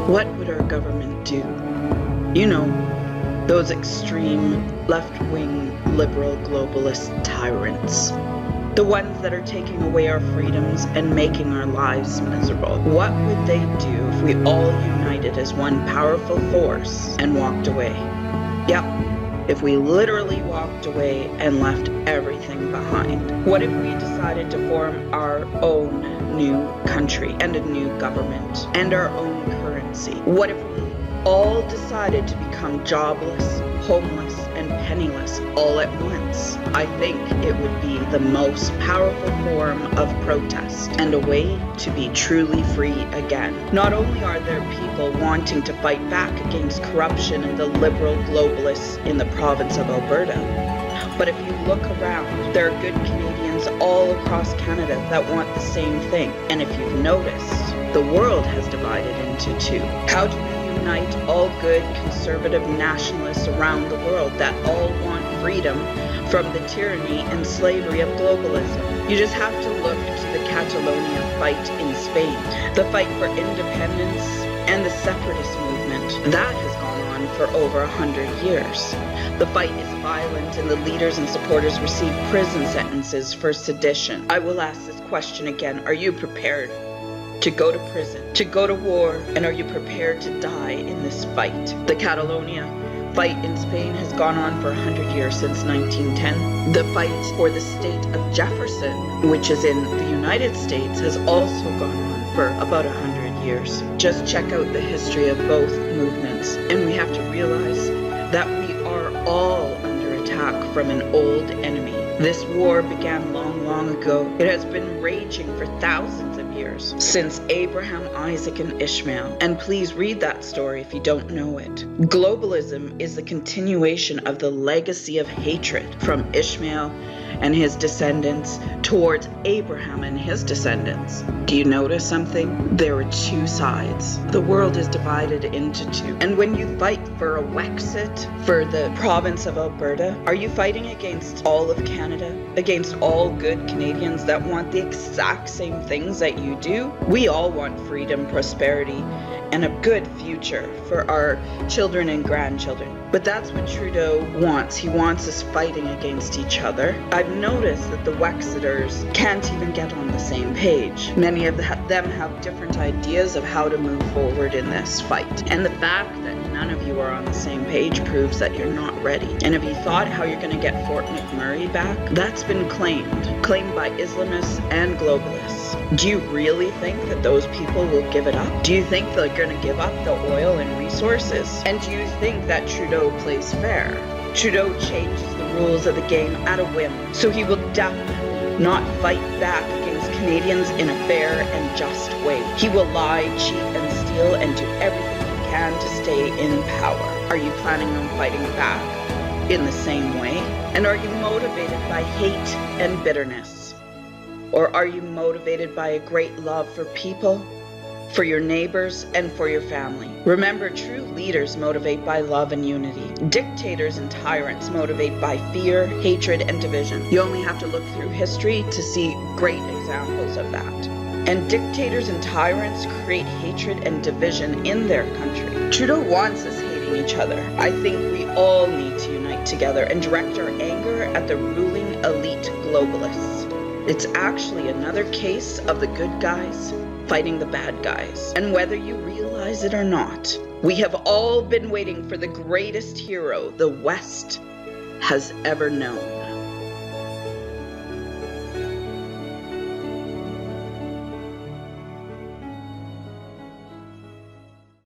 What would our government do? You know, those extreme, left-wing, liberal, globalist tyrants. The ones that are taking away our freedoms and making our lives miserable. What would they do if we all united as one powerful force and walked away? Yep, if we literally walked away and left everything behind. What if we decided to form our own new country and a new government and our own currency? What if we all decided to become jobless, homeless, and penniless all at once? I think it would be the most powerful form of protest and a way to be truly free again. Not only are there people wanting to fight back against corruption and the liberal globalists in the province of Alberta, but if you look around, there are good Canadians all across Canada that want the same thing. And if you've noticed, the world has divided into two. How do we unite all good conservative nationalists around the world that all want freedom from the tyranny and slavery of globalism? You just have to look to the Catalonia fight in Spain, the fight for independence and the separatist movement. That has gone on for over 100 years. The fight is violent and the leaders and supporters receive prison sentences for sedition. I will ask this question again. Are you prepared to go to prison, to go to war, and are you prepared to die in this fight? The Catalonia fight in Spain has gone on for 100 years, since 1910. The fight for the state of Jefferson, which is in the United States, has also gone on for about 100 years. Just check out the history of both movements, and we have to realize that we are all under attack from an old enemy. This war began long, long ago. It has been raging for thousands of years, since Abraham, Isaac, and Ishmael. And please read that story if you don't know it. Globalism is the continuation of the legacy of hatred from Ishmael and his descendants towards Abraham and his descendants. Do you notice something? There are two sides. The world is divided into two. And when you fight for a Wexit, for the province of Alberta, are you fighting against all of Canada? Against all good Canadians that want the exact same things that you do? We all want freedom, prosperity, and a good future for our children and grandchildren. But that's what Trudeau wants. He wants us fighting against each other. I've noticed that the Wexiters can't even get on the same page. Many of them have different ideas of how to move forward in this fight. And the fact that none of you are on the same page proves that you're not ready. And if you thought how you're going to get Fort McMurray back, that's been claimed by Islamists and globalists. Do you really think that those people will give it up? Do you think they're going to give up the oil and resources? And do you think that Trudeau plays fair? Trudeau changes the rules of the game at a whim, so he will definitely not fight back against Canadians in a fair and just way. He will lie, cheat, and steal and do everything he can to stay in power. Are you planning on fighting back in the same way? And are you motivated by hate and bitterness? Or are you motivated by a great love for people, for your neighbors, and for your family? Remember, true leaders motivate by love and unity. Dictators and tyrants motivate by fear, hatred, and division. You only have to look through history to see great examples of that. And dictators and tyrants create hatred and division in their country. Trudeau wants us hating each other. I think we all need to unite together and direct our anger at the ruling elite globalists. It's actually another case of the good guys fighting the bad guys. And whether you realize it or not, we have all been waiting for the greatest hero the West has ever known.